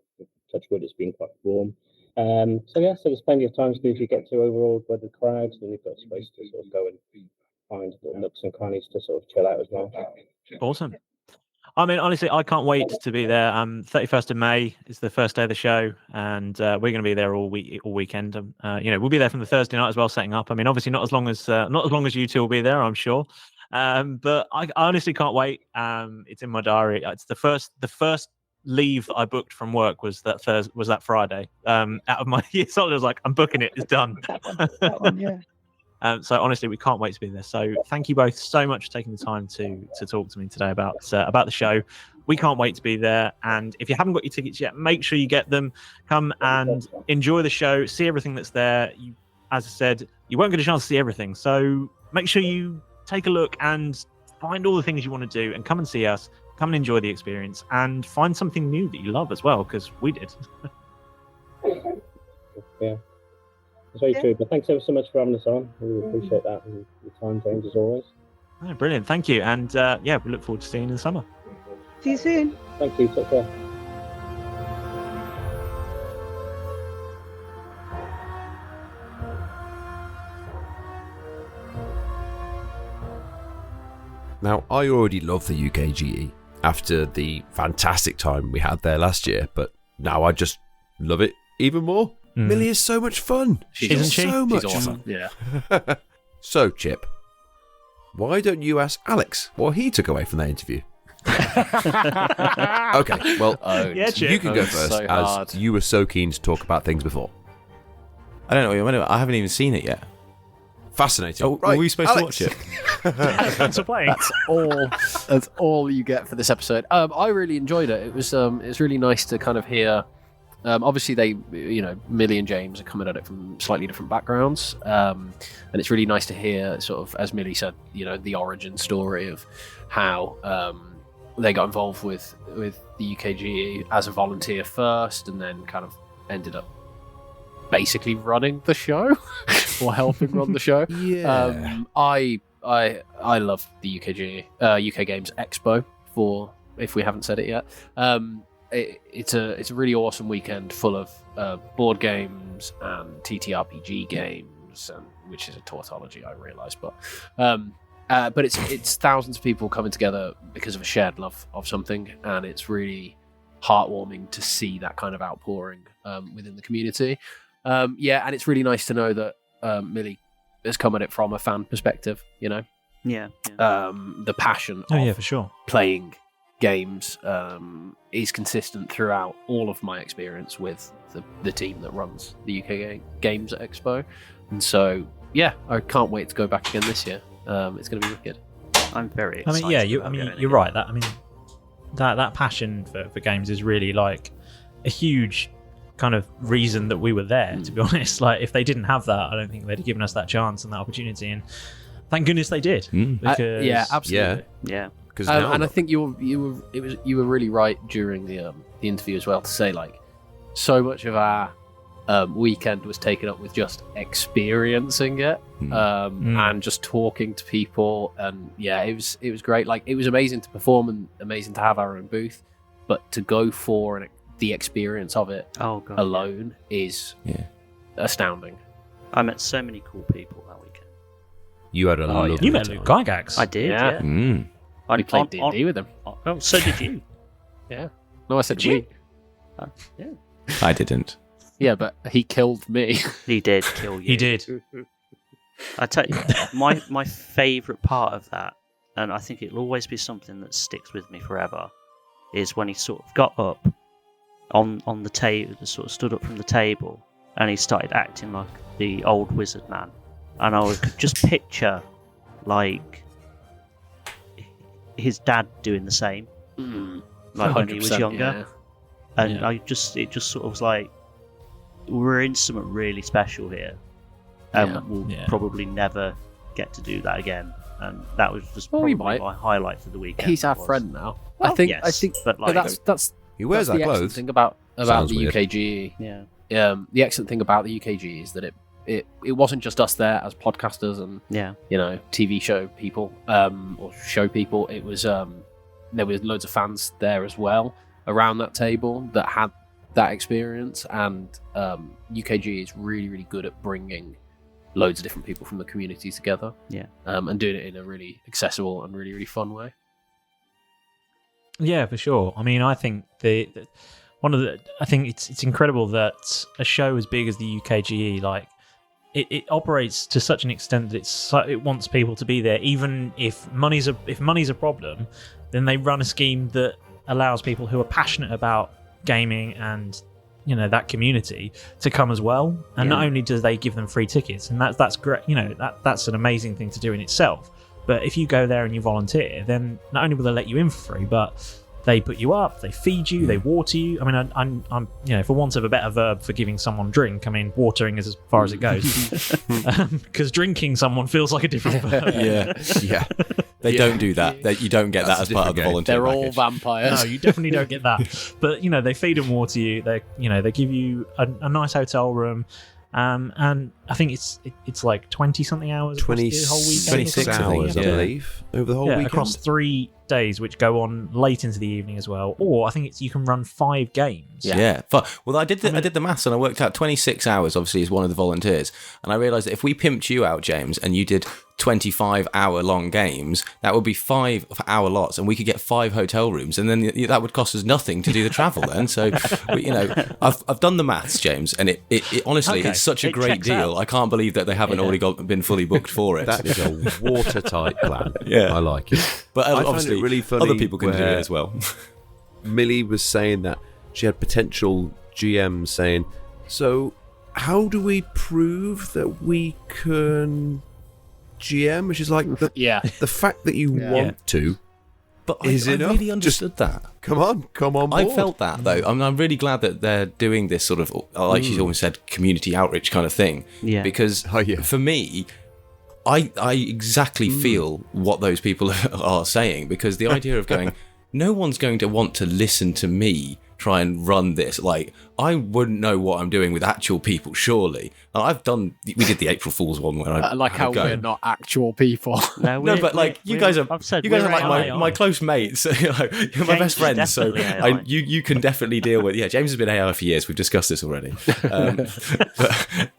touch wood, it's been quite warm. So there's plenty of times if you get too overawed by the crowd, then you've got space to sort of go and find little nooks and crannies to sort of chill out as well. Awesome. I mean, honestly, I can't wait to be there. 31st of May is the first day of the show, and we're going to be there all weekend. We'll be there from the Thursday night as well, setting up. I mean, obviously not as long as you two will be there, I'm but I honestly can't wait. It's in my diary. It's the first leave that I booked from work was that Friday. Out of my year, so I was like, I'm booking it. It's done. That one, yeah. So honestly, we can't wait to be there. So thank you both so much for taking the time to talk to me today about the show. We can't wait to be there. And if you haven't got your tickets yet, make sure you get them. Come and enjoy the show. See everything that's there. As I said, you won't get a chance to see everything. So make sure you take a look and find all the things you want to do and come and see us. Come and enjoy the experience and find something new that you love as well, because we did. Yeah. It's very true. But thanks ever so much for having us on. We really appreciate that and your time, James, as always. Oh, brilliant. Thank you. And we look forward to seeing you in the summer. See you soon. Thank you. Take care. Now, I already love the UKGE after the fantastic time we had there last year, but now I just love it even more. Millie is so much fun. Isn't she? So much She's awesome. fun. Yeah. So, Chip, why don't you ask Alex what he took away from that interview? Okay, well, Chip. you can go first, so as hard. you were so keen to talk about things before. I don't know. I haven't even seen it yet. Fascinating. Oh, right, were we supposed Alex. to watch it? Thanks for playing. That's all you get for this episode. I really enjoyed it. It was really nice to kind of hear. Obviously, Millie and James are coming at it from slightly different backgrounds, and it's really nice to hear, sort of, as Millie said, the origin story of how they got involved with the UKGE as a volunteer first, and then kind of ended up basically running the show or helping run the show. Yeah. I love the UKGE, UK Games Expo, if we haven't said it yet. It's a really awesome weekend full of board games and TTRPG games, which is a tautology, I realise, but it's thousands of people coming together because of a shared love of something, and it's really heartwarming to see that kind of outpouring within the community. And it's really nice to know that Millie has come at it from a fan perspective. Yeah. The passion of for sure. playing games is consistent throughout all of my experience with the team that runs the UK Games at Expo. And so, I can't wait to go back again this year. It's going to be wicked. I'm very excited. You're right. That passion for games is really like a huge kind of reason that we were there, to be honest. Like, if they didn't have that, I don't think they'd have given us that chance and that opportunity, and thank goodness they did. Because Absolutely. Yeah. And I think you were really right during the interview as well, to say, like, so much of our weekend was taken up with just experiencing it and just talking to people, and it was great. Like, it was amazing to perform and amazing to have our own booth, but to go for the experience of it alone is astounding. I met so many cool people that weekend. You had a lot of You met Luke Gygax. I did, yeah. We played D&D with him. Oh, so did you? Yeah. No, I said we. Yeah. I didn't. Yeah, but he killed me. He did kill you. He did. I tell you, my favourite part of that, and I think it'll always be something that sticks with me forever, is when he sort of got up on the table, sort of stood up from the table, and he started acting like the old wizard man. And I could just picture, like, his dad doing the same, like when he was younger. And it just sort of was like, we're in something really special here, and we'll probably never get to do that again. And that was just probably my highlight for the weekend. He's our friend now. Well, I think, but like, that's he wears that's our the clothes. excellent thing about Sounds the weird. UKGE. Yeah. The excellent thing about the UKGE is that it wasn't just us there as podcasters and TV show people or show people. It was there was loads of fans there as well around that table that had that experience, and UKGE is really, really good at bringing loads of different people from the community together. And doing it in a really accessible and really, really fun way. Yeah, for sure. I mean, I think I think it's incredible that a show as big as the UKGE, like, it operates to such an extent that it wants people to be there, even if money's a problem. Then they run a scheme that allows people who are passionate about gaming and that community to come as well. And not only do they give them free tickets, and that's great, that's an amazing thing to do in itself. But if you go there and you volunteer, then not only will they let you in for free, but they put you up, they feed you, they water you. I mean, I'm for want of a better verb for giving someone drink, I mean, watering is as far as it goes. Because drinking someone feels like a different verb. Yeah. They don't do that. You don't get that as part of the volunteer They're package. all vampires. No, you definitely don't get that. But they feed and water you. They give you a nice hotel room. And I think it's like 20-something hours across the whole weekend. 26 hours, I believe, over the whole weekend. Across 3 days, which go on late into the evening as well. Or I think you can run 5 games. Yeah. Well, I did the maths and I worked out 26 hours, obviously, as one of the volunteers. And I realised that if we pimped you out, James, and you did 25-hour-long games, that would be 5-hour lots, and we could get 5 hotel rooms, and then that would cost us nothing to do the travel then. So, I've done the maths, James, and it honestly, it's such a great deal. I can't believe that they haven't already been fully booked for it. That is a watertight plan. Yeah. I like it. But I obviously, find it really funny other people can do it as well. Millie was saying that she had potential GMs saying, so how do we prove that we can GM? Which is like the fact that you want to. But is I enough. really understood that. Come on board. I felt that though. I'm really glad that they're doing this sort of, like she almost said, community outreach kind of thing. Yeah. Because for me, I exactly feel what those people are saying, because the idea of going, no one's going to want to listen to me try and run this. Like, I wouldn't know what I'm doing with actual people, surely. We did the April Fool's one where I like how we're not actual people. No, but like you guys are like my close mates. You're my best friends, so you can definitely deal with. Yeah, James has been AI for years. We've discussed this already.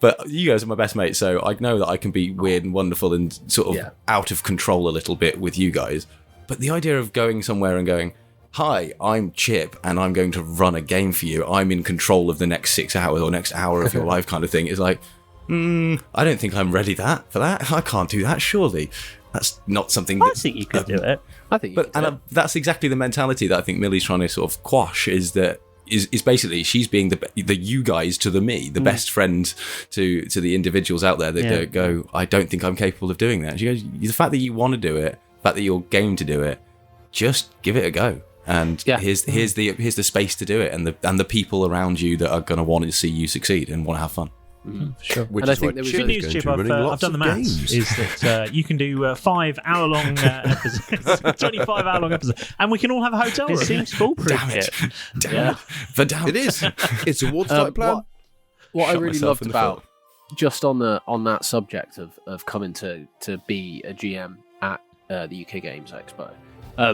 But you guys are my best mates, so I know that I can be weird and wonderful and sort of out of control a little bit with you guys. But the idea of going somewhere and going, hi, I'm Chip, and I'm going to run a game for you. I'm in control of the next 6 hours or next hour of your life kind of thing. It's like, I don't think I'm ready for that. I can't do that, surely. That's not something I think you could do it. I think you could do it. That's exactly the mentality that I think Millie's trying to sort of quash, is basically she's being the you guys to the me, the best friend to the individuals out there that go, I don't think I'm capable of doing that. She goes, the fact that you want to do it, the fact that you're game to do it, just give it a go. And here's the space to do it, and the people around you that are going to want to see you succeed and want to have fun. For sure. Which and is I think what good news, Chip, I've done the maths. Is that you can do 5-hour-long episodes, 25-hour-long episodes, and we can all have a hotel room. It seems foolproof. Damn it. It is. It's a watertight plan. What I really loved about just on that subject of coming to be a GM at the UK Games Expo.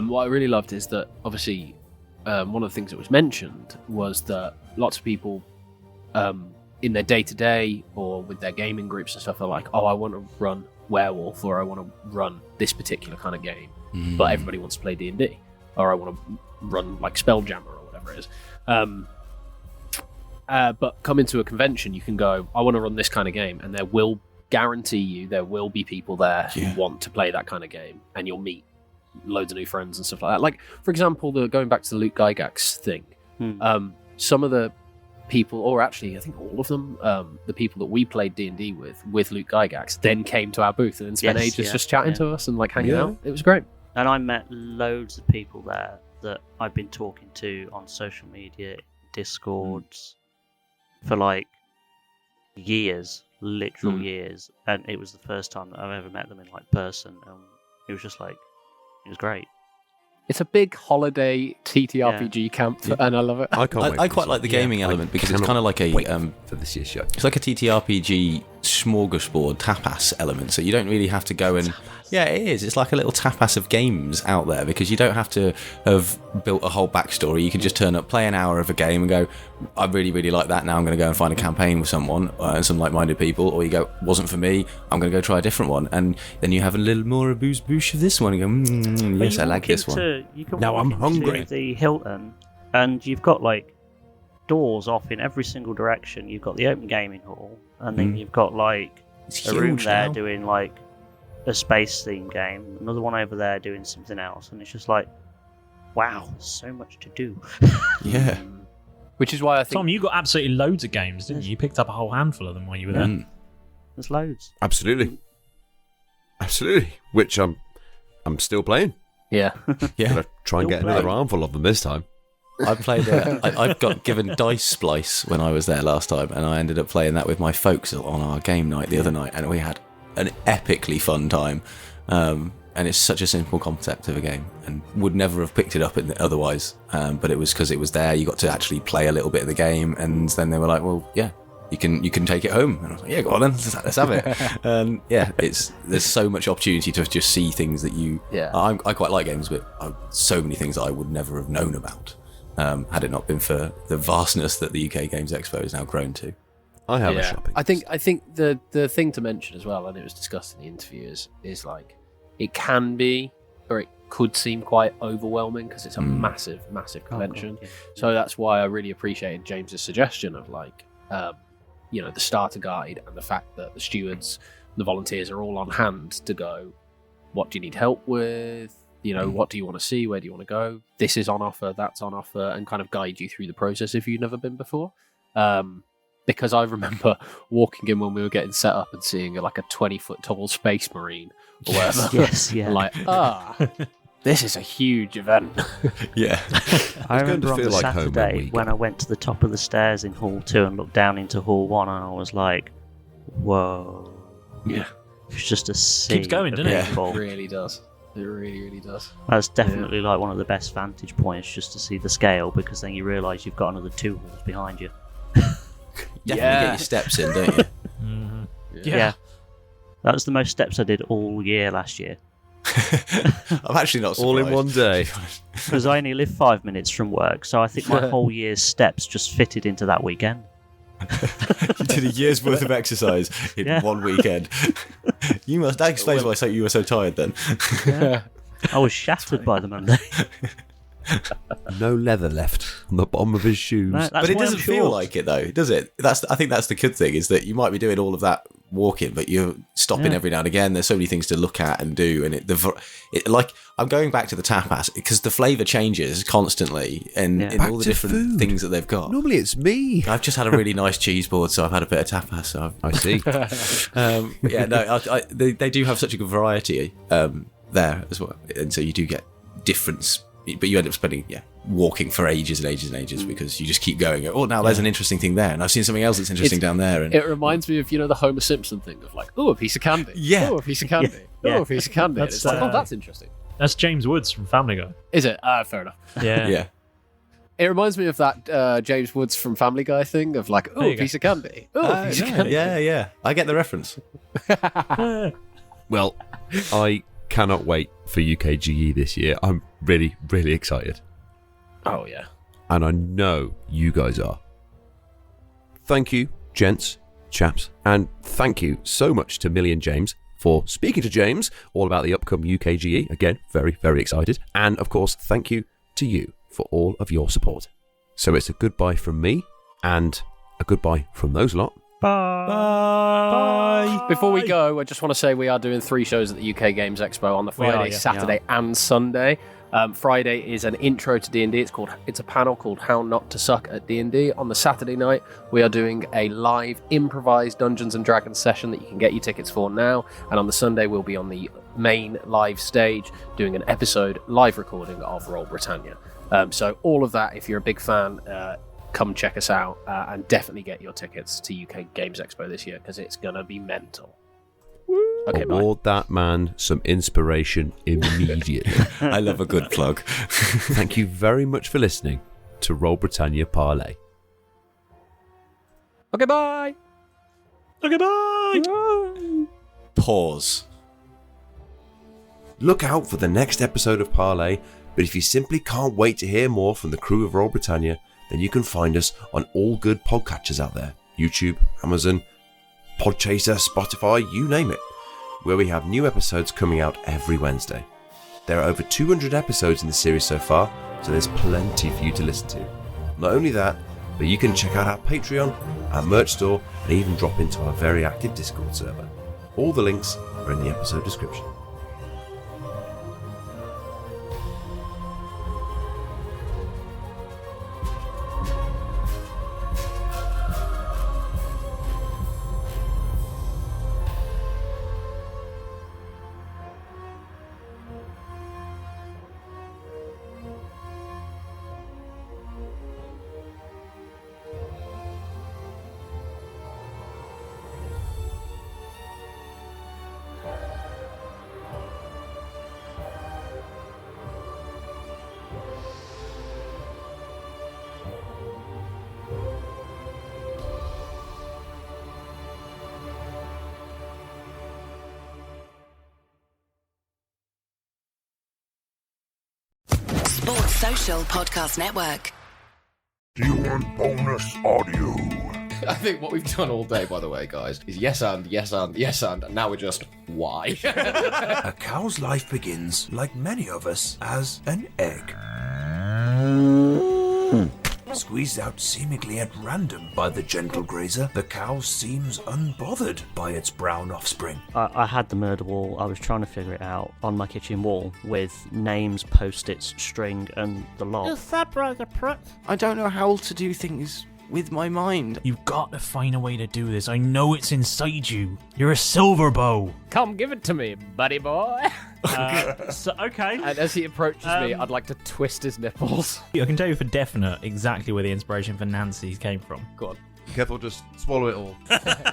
What I really loved is that obviously one of the things that was mentioned was that lots of people in their day-to-day or with their gaming groups and stuff are like, oh, I want to run Werewolf, or I want to run this particular kind of game, but everybody wants to play D&D, or I want to run like Spelljammer or whatever it is. But come into a convention, you can go, I want to run this kind of game, and there will be people there who want to play that kind of game, and you'll meet loads of new friends and stuff like that. Like, for example, going back to the Luke Gygax thing, some of the people, or actually I think all of them, the people that we played D&D with Luke Gygax, then came to our booth and then spent ages just chatting to us and like hanging out. It was great. And I met loads of people there that I've been talking to on social media, Discords, for like years, literal years, and it was the first time that I've ever met them in like person, and it was just like, it was great. It's a big holiday TTRPG camp, and I love it. I quite like the gaming element, because it's kind of like a for this year's show. It's like a TTRPG smorgasbord tapas element, so you don't really have to go and it is. It's like a little tapas of games out there, because you don't have to have built a whole backstory. You can just turn up, play an hour of a game, and go, I really, really like that. Now I'm going to go and find a campaign with someone and some like-minded people. Or you go, wasn't for me. I'm going to go try a different one, and then you have a little more of boosh of this one, and go, yes, I like this one. Now I'm hungry. The Hilton, and you've got like doors off in every single direction. You've got the open gaming hall, and then you've got like a room there doing like a space theme game, another one over there doing something else, and it's just like wow, so much to do. Yeah. Which is why I think Tom, you got absolutely loads of games, didn't you? You picked up a whole handful of them while you were there. There's loads. Absolutely. Which I'm still playing. Yeah. Gonna try and get another armful of them this time. I played. I got given Dice Splice when I was there last time, and I ended up playing that with my folks on our game night the other night, and we had an epically fun time. And it's such a simple concept of a game, and would never have picked it up otherwise. But it was because it was there. You got to actually play a little bit of the game, and then they were like, "Well, yeah, you can take it home." And I was like, "Yeah, go on then, let's have it." And yeah, there's so much opportunity to just see things that you. Yeah. I quite like games, but so many things that I would never have known about had it not been for the vastness that the UK Games Expo has now grown to. I have a shopping. I think the thing to mention as well, and it was discussed in the interview, is like it can be, or it could seem quite overwhelming because it's a massive convention. God, So that's why I really appreciated James's suggestion of like, the starter guide and the fact that the stewards, the volunteers are all on hand to go, what do you need help with? What do you want to see? Where do you want to go? This is on offer, that's on offer, and kind of guide you through the process if you've never been before. Because I remember walking in when we were getting set up and seeing like a 20-foot tall space marine or whatever. Yes, yeah. Like, this is a huge event. Yeah. I remember on the Saturday when I went to the top of the stairs in Hall 2 and looked down into Hall 1, and I was like, whoa. Yeah. It's just a sea. Keeps going, doesn't it? It really does. It really, really does. That's definitely like one of the best vantage points, just to see the scale, because then you realise you've got another 2 halls behind you. Definitely get your steps in, don't you? Mm-hmm. Yeah. That was the most steps I did all year last year. I'm actually not surprised. All in one day. Because I only live 5 minutes from work, so I think my whole year's steps just fitted into that weekend. You did a year's worth of exercise in one weekend. That explains why you were so tired then. Yeah. I was shattered by the Monday. No leather left on the bottom of his shoes. No, but it doesn't feel like it though, does it? I think that's the good thing, is that you might be doing all of that walking, but you're stopping every now and again. There's so many things to look at and do, and like I'm going back to the tapas because the flavour changes constantly, and in all the different things that they've got. Normally it's me. I've just had a really nice cheese board, so I've had a bit of tapas. So I see. They do have such a good variety there as well, and so you do get difference. But you end up spending walking for ages and ages and ages because you just keep going. Oh, now there's an interesting thing there, and I've seen something else that's interesting down there. And it reminds me of the Homer Simpson thing of like, a piece of candy. Yeah. Oh, a piece of candy. Yeah. Oh, a piece of candy. That's, It's like, that's interesting. That's James Woods from Family Guy. Is it? Fair enough. Yeah. Yeah. It reminds me of that James Woods from Family Guy thing of like, a piece of candy. A piece of candy. Yeah. I get the reference. Well, I cannot wait for UKGE this year. I'm really, really excited. Oh, yeah. And I know you guys are. Thank you, gents, chaps, and thank you so much to Millie and James for speaking to James all about the upcoming UKGE. Again, very, very excited. And of course, thank you to you for all of your support. So it's a goodbye from me and a goodbye from those lot. Bye. Before we go, I just want to say we are doing 3 shows at the UK Games Expo on the Friday, Saturday, and Sunday. Friday is an intro to D&D. It's a panel called How Not to Suck at D&D. On the Saturday night, we are doing a live improvised Dungeons and Dragons session that you can get your tickets for now. And on the Sunday, we'll be on the main live stage doing an episode live recording of Roll Britannia. So all of that, if you're a big fan, come check us out and definitely get your tickets to UK Games Expo this year because it's going to be mental. Okay, award that man some inspiration immediately. I love a good plug. Thank you very much for listening to Roll Britannia Parley. Okay, bye. Okay, bye. Pause. Look out for the next episode of Parley, but if you simply can't wait to hear more from the crew of Roll Britannia, then you can find us on all good podcatchers out there. YouTube, Amazon, Podchaser, Spotify, you name it, where we have new episodes coming out every Wednesday. There are over 200 episodes in the series so far, so there's plenty for you to listen to. Not only that, but you can check out our Patreon, our merch store, and even drop into our very active Discord server. All the links are in the episode description. Unofficial Podcast Network. Do you want bonus audio? I think what we've done all day, by the way, guys, is yes and now we're just, why? A cow's life begins, like many of us, as an egg. Squeezed out seemingly at random by the gentle grazer, the cow seems unbothered by its brown offspring. I had the murder wall. I was trying to figure it out on my kitchen wall with names, post-its, string, and the lot. Is that brother prick? I don't know how to do things with my mind. You've got to find a way to do this. I know it's inside you. You're a silver bow. Come give it to me, buddy boy. Okay. And as he approaches me, I'd like to twist his nipples. I can tell you for definite exactly where the inspiration for Nancy came from. Go on. Kev will just swallow it all.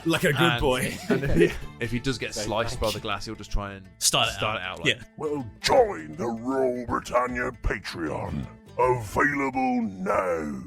Like a good boy. And if he does get sliced by the glass, he'll just try and start it out. Like, Well, join the Royal Britannia Patreon. Available now.